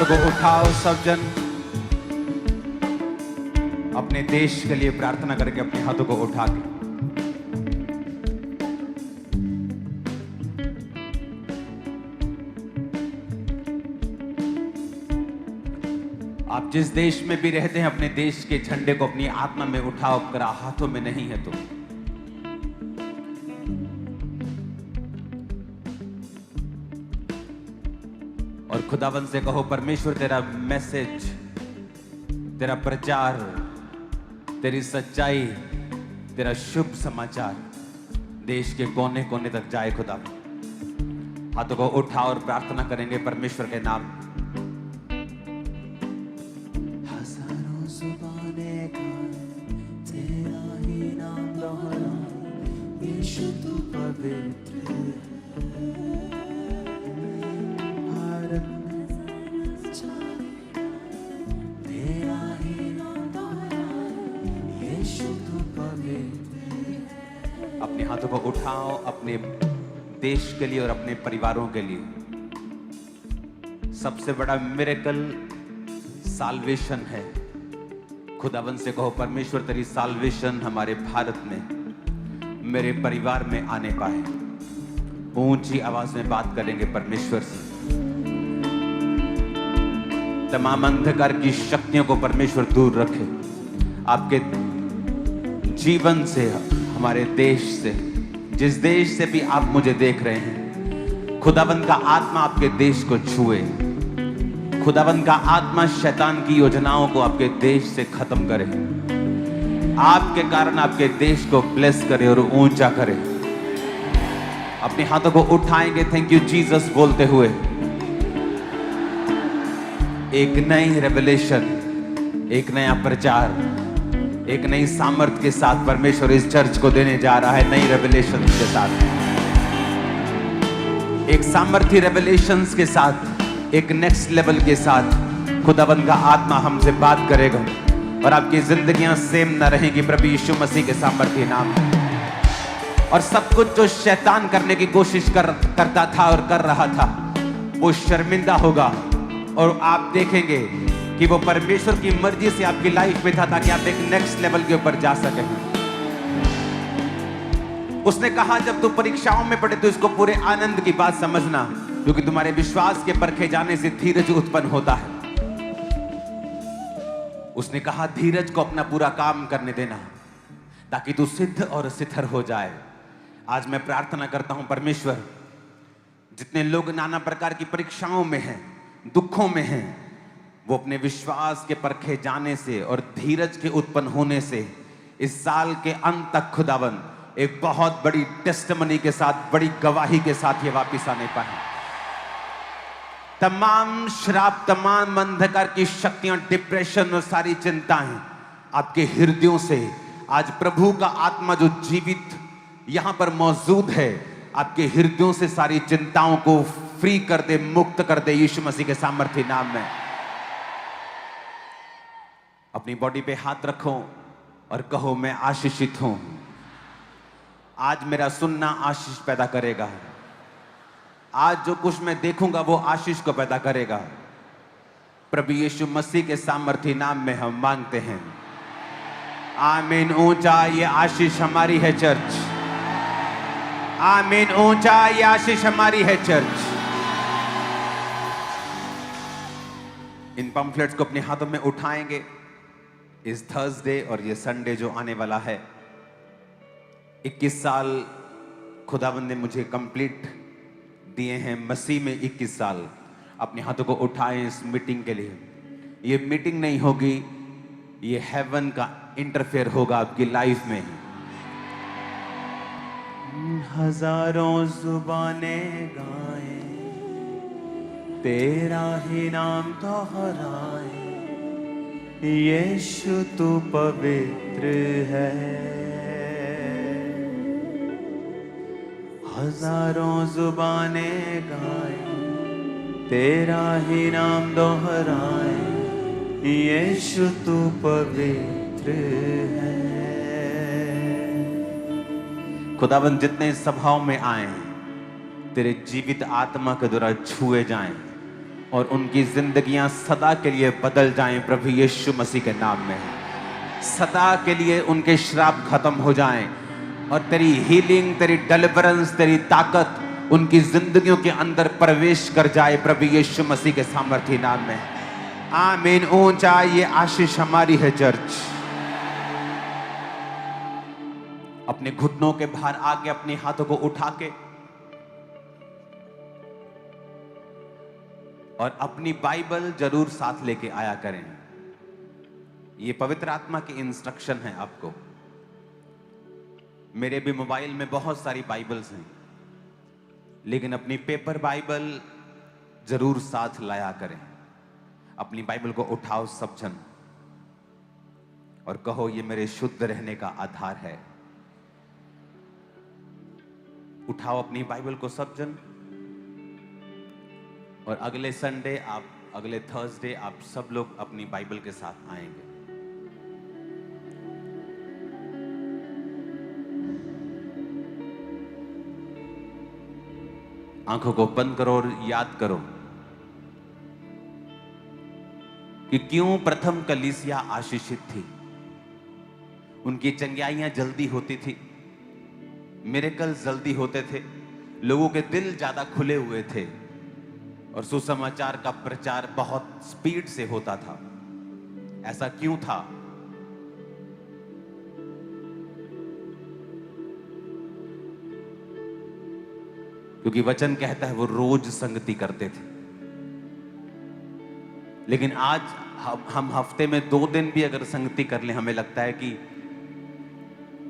को उठाओ सब जन, अपने देश के लिए प्रार्थना करके अपने हाथों को उठा के। आप जिस देश में भी रहते हैं, अपने देश के झंडे को अपनी आत्मा में उठाओ, अगर हाथों में नहीं है तो। और खुदावंद से कहो, परमेश्वर तेरा मैसेज, तेरा प्रचार, तेरी सच्चाई, तेरा शुभ समाचार देश के कोने कोने तक जाए। खुदा, हाथों को उठाओ और प्रार्थना करेंगे परमेश्वर के नाम। हजारों जुबानें तेरा ही नाम दोहराए, यीशु तू पवित्र है। भारत में तेरा ही नाम दोहराए, यीशु तू पवित्र है। अपने हाथों को उठाओ अपने देश के लिए और अपने परिवारों के लिए। सबसे बड़ा मिरेकल साल्वेशन है। खुदावंद से कहो, परमेश्वर तेरी साल्वेशन हमारे भारत में, मेरे परिवार में आने पाए। ऊंची आवाज में बात करेंगे परमेश्वर से। तमाम अंधकार की शक्तियों को परमेश्वर दूर रखे आपके जीवन से, हमारे देश से, जिस देश से भी आप मुझे देख रहे हैं। खुदावंद का आत्मा आपके देश को छुए। खुदावंद का आत्मा शैतान की योजनाओं को आपके देश से खत्म करे। आपके कारण आपके देश को ब्लेस करे और ऊंचा करे। अपने हाथों को उठाएंगे थैंक यू जीसस बोलते हुए। एक नई रेवलेशन, एक नया प्रचार, एक नई सामर्थ के साथ परमेश्वर इस चर्च को देने जा रहा है। नई रेवलेशन के साथ, एक सामर्थी रेवलेशंस के साथ, एक नेक्स्ट लेवल के साथ खुदावंद का आत्मा हमसे बात करेगा और आपकी जिंदगियां सेम न रहेंगी प्रभु यीशु मसीह के सामर्थी नाम में। और सब कुछ जो शैतान करने की कोशिश करता था और कर रहा था, वो शर्मिंदा होगा और आप देखेंगे कि वो परमेश्वर की मर्जी से आपकी लाइफ में था ताकि आप एक नेक्स्ट लेवल के ऊपर जा सके। उसने कहा, जब तू परीक्षाओं में पड़े तो इसको पूरे आनंद की बात समझना, क्योंकि तुम्हारे विश्वास के परखे जाने से धीरज उत्पन्न होता है। उसने कहा, धीरज को अपना पूरा काम करने देना ताकि तू सिद्ध और स्थिर हो जाए। आज मैं प्रार्थना करता हूं परमेश्वर, जितने लोग नाना प्रकार की परीक्षाओं में हैं, दुखों में हैं, वो अपने विश्वास के परखे जाने से और धीरज के उत्पन्न होने से इस साल के अंत तक खुदावंद एक बहुत बड़ी टेस्टिमनी के साथ, बड़ी गवाही के साथ ये वापस आने पाए। तमाम श्राप, तमाम अंधकार की शक्तियां, डिप्रेशन और सारी चिंताएं आपके हृदयों से आज प्रभु का आत्मा जो जीवित यहां पर मौजूद है, आपके हृदयों से सारी चिंताओं को फ्री कर दे, मुक्त कर दे यीशु मसीह के सामर्थी नाम में। अपनी बॉडी पे हाथ रखो और कहो, मैं आशीषित हूं। आज मेरा सुनना आशीष पैदा करेगा। आज जो कुछ मैं देखूंगा वो आशीष को पैदा करेगा। प्रभु यीशु मसीह के सामर्थी नाम में हम मांगते हैं, आमीन। ऊंचा ये आशीष हमारी है चर्च। आमीन। ऊंचा ये आशीष हमारी है चर्च। इन पम्फलेट्स को अपने हाथों में उठाएंगे। इस थर्सडे और ये संडे जो आने वाला है, 21 साल खुदावंद ने मुझे कंप्लीट दिए हैं मसीह में। 21 साल अपने हाथों को उठाएं इस मीटिंग के लिए। ये मीटिंग नहीं होगी, ये हेवन का इंटरफेयर होगा आपकी लाइफ में। हजारों जुबानें गाएं, तेरा ही नाम दोहराएं, यीशु तू पवित्र है। हजारों जुबानें गाएं, तेरा ही नाम दोहराएं, यीशु तू पवित्र है। खुदावंद जितने सभाओं में आए, तेरे जीवित आत्मा के द्वारा छुए जाएं, और उनकी जिंदगियां सदा के लिए बदल जाएं प्रभु यीशु मसीह के नाम में। सदा के लिए उनके श्राप खत्म हो जाएं और तेरी हीलिंग, तेरी डिलीवरेंस, तेरी ताकत उनकी जिंदगियों के अंदर प्रवेश कर जाए प्रभु यीशु मसीह के सामर्थी नाम में। आमीन। ऊंचा ये आशीष हमारी है चर्च। अपने घुटनों के बाहर आके अपने हाथों को उठा के और अपनी बाइबल जरूर साथ लेके आया करें। ये पवित्र आत्मा की इंस्ट्रक्शन है आपको। मेरे भी मोबाइल में बहुत सारी बाइबल्स हैं, लेकिन अपनी पेपर बाइबल जरूर साथ लाया करें। अपनी बाइबल को उठाओ सब जन और कहो ये मेरे शुद्ध रहने का आधार है। उठाओ अपनी बाइबल को सब जन। और अगले संडे अगले थर्सडे आप सब लोग अपनी बाइबल के साथ आएंगे। आंखों को बंद करो और याद करो कि क्यों प्रथम कलीसिया आशीषित थी। उनकी चंगाइयां जल्दी होती थी, मिरेकल जल्दी होते थे, लोगों के दिल ज्यादा खुले हुए थे और सुसमाचार का प्रचार बहुत स्पीड से होता था। ऐसा क्यों था? क्योंकि वचन कहता है वो रोज संगति करते थे। लेकिन आज हम हफ्ते में 2 दिन भी अगर संगति कर लें, हमें लगता है कि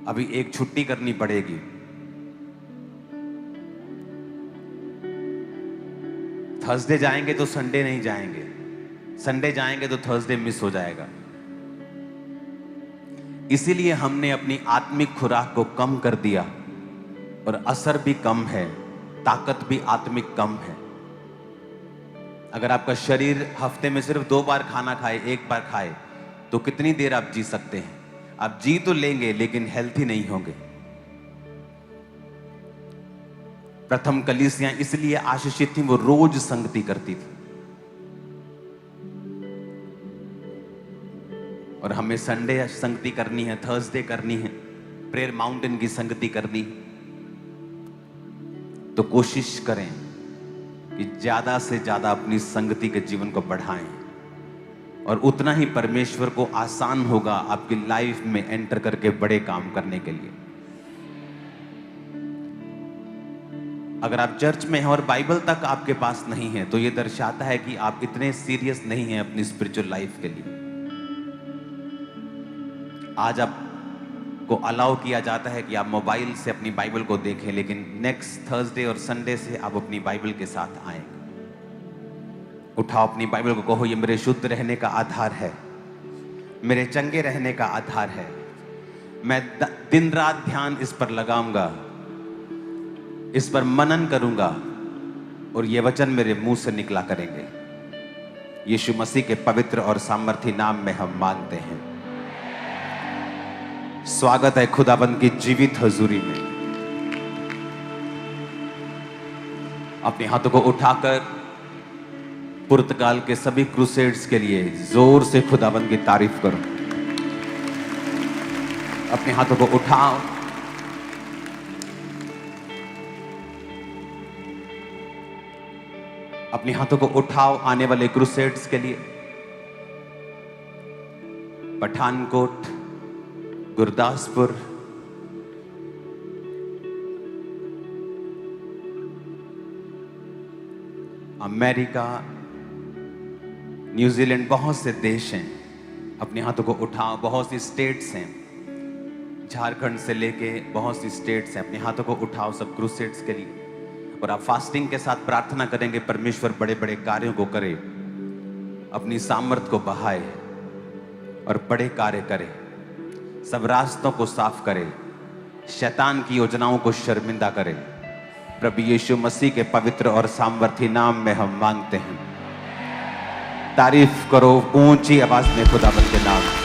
अभी एक छुट्टी करनी पड़ेगी। थर्सडे जाएंगे तो संडे नहीं जाएंगे, संडे जाएंगे तो थर्सडे मिस हो जाएगा। इसीलिए हमने अपनी आत्मिक खुराक को कम कर दिया और असर भी कम है, ताकत भी आत्मिक कम है। अगर आपका शरीर हफ्ते में सिर्फ 2 बार खाना खाए, 1 बार खाए, तो कितनी देर आप जी सकते हैं? आप जी तो लेंगे लेकिन हेल्थी नहीं होंगे। प्रथम कलीसियां इसलिए आशीषित थी, वो रोज संगति करती थी। और हमें संडे संगति करनी है, थर्सडे करनी है, प्रेयर माउंटेन की संगति करनी है। तो कोशिश करें कि ज्यादा से ज्यादा अपनी संगति के जीवन को बढ़ाएं और उतना ही परमेश्वर को आसान होगा आपकी लाइफ में एंटर करके बड़े काम करने के लिए। अगर आप चर्च में हैं और बाइबल तक आपके पास नहीं है, तो यह दर्शाता है कि आप इतने सीरियस नहीं हैं अपनी स्पिरिचुअल लाइफ के लिए। आज आपको अलाउ किया जाता है कि आप मोबाइल से अपनी बाइबल को देखें, लेकिन नेक्स्ट थर्सडे और संडे से आप अपनी बाइबल के साथ आएंगे। उठाओ अपनी बाइबल को, कहो ये मेरे शुद्ध रहने का आधार है, मेरे चंगे रहने का आधार है। मैं दिन रात ध्यान इस पर लगाऊंगा, इस पर मनन करूंगा और ये वचन मेरे मुंह से निकला करेंगे। यीशु मसीह के पवित्र और सामर्थी नाम में हम मांगते हैं। स्वागत है खुदाबंद की जीवित हजूरी में। अपने हाथों को उठाकर पुर्तगाल के सभी क्रूसेड्स के लिए जोर से खुदाबंद की तारीफ करो। अपने हाथों को उठाओ, अपने हाथों को उठाओ आने वाले क्रूसेड्स के लिए। पठानकोट, गुरदासपुर, अमेरिका, न्यूजीलैंड, बहुत से देश हैं। अपने हाथों को उठाओ। बहुत सी स्टेट्स हैं, झारखंड से लेके बहुत सी स्टेट्स हैं। अपने हाथों को उठाओ सब क्रूसेड्स के लिए। और आप फास्टिंग के साथ प्रार्थना करेंगे, परमेश्वर बड़े बड़े कार्यों को करे, अपनी सामर्थ को बढ़ाए और बड़े कार्य करे, सब रास्तों को साफ करे, शैतान की योजनाओं को शर्मिंदा करे। प्रभु यीशु मसीह के पवित्र और सामर्थी नाम में हम मांगते हैं। तारीफ करो ऊंची आवाज में खुदावंद के नाम।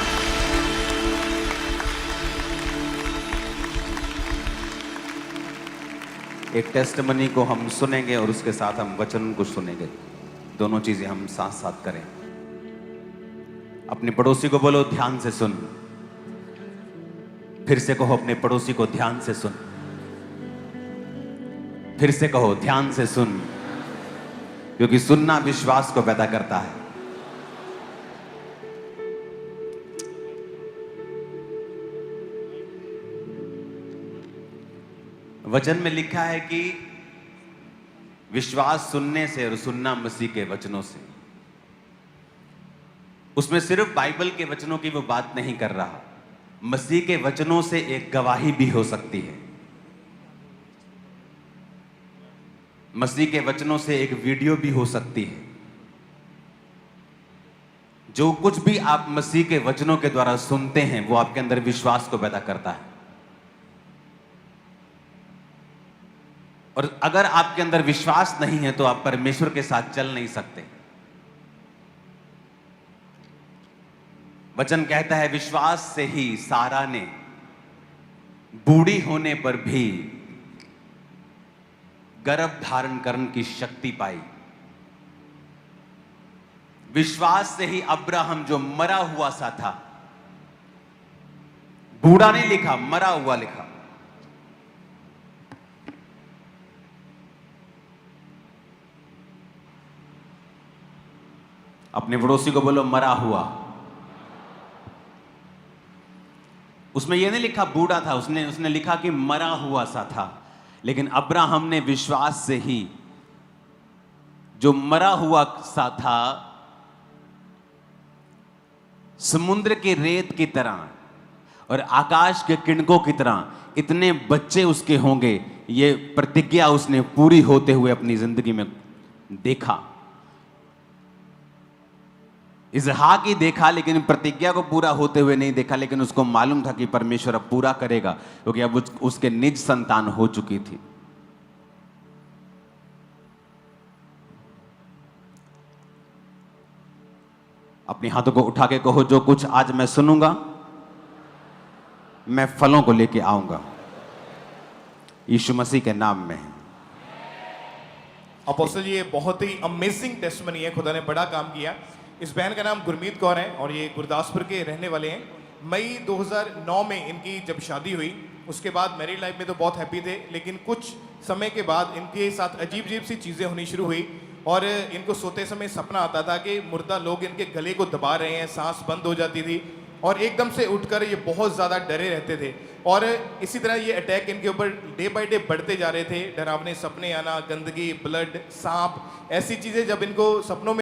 एक टेस्टमनी को हम सुनेंगे और उसके साथ हम वचन को सुनेंगे। दोनों चीजें हम साथ साथ करें। अपने पड़ोसी को बोलो ध्यान से सुन। फिर से कहो अपने पड़ोसी को ध्यान से सुन। फिर से कहो ध्यान से सुन, क्योंकि सुनना विश्वास को पैदा करता है। वचन में लिखा है कि विश्वास सुनने से और सुनना मसीह के वचनों से। उसमें सिर्फ बाइबल के वचनों की वो बात नहीं कर रहा, मसीह के वचनों से एक गवाही भी हो सकती है। मसीह के वचनों से एक वीडियो भी हो सकती है। जो कुछ भी आप मसीह के वचनों के द्वारा सुनते हैं वो आपके अंदर विश्वास को पैदा करता है। और अगर आपके अंदर विश्वास नहीं है तो आप परमेश्वर के साथ चल नहीं सकते। वचन कहता है विश्वास से ही सारा ने बूढ़ी होने पर भी गर्भ धारण करने की शक्ति पाई। विश्वास से ही अब्राहम जो मरा हुआ सा था, बूढ़ा नहीं लिखा, मरा हुआ लिखा, अपने पड़ोसी को बोलो मरा हुआ। उसमें यह नहीं लिखा बूढ़ा था, उसने लिखा कि मरा हुआ सा था। लेकिन अब्राहम ने विश्वास से ही जो मरा हुआ सा था, समुद्र के रेत की तरह और आकाश के किरणों की तरह इतने बच्चे उसके होंगे, ये प्रतिज्ञा उसने पूरी होते हुए अपनी जिंदगी में देखा। इसहाक ही देखा, लेकिन प्रतिज्ञा को पूरा होते हुए नहीं देखा। लेकिन उसको मालूम था कि परमेश्वर अब पूरा करेगा, क्योंकि अब उसके निज संतान हो चुकी थी। अपने हाथों को उठा के कहो जो कुछ आज मैं सुनूंगा मैं फलों को लेके आऊंगा, यीशु मसीह के नाम में। अपोस्टल, ये बहुत ही अमेजिंग टेस्टमनी है। खुदा ने बड़ा काम किया। इस बहन का नाम गुरमीत कौर है और ये गुरदासपुर के रहने वाले हैं। मई 2009 में इनकी जब शादी हुई, उसके बाद मैरिड लाइफ में तो बहुत हैप्पी थे, लेकिन कुछ समय के बाद इनके साथ अजीब अजीब सी चीज़ें होनी शुरू हुई और इनको सोते समय सपना आता था कि मुर्दा लोग इनके गले को दबा रहे हैं, सांस बंद हो जाती थी और एकदम से उठकर ये बहुत ज़्यादा डरे रहते थे। और इसी तरह ये अटैक इनके ऊपर डे बाय डे बढ़ते जा रहे थे। डरावने सपने आना, गंदगी, ब्लड, सांप, ऐसी चीज़ें जब इनको सपनों में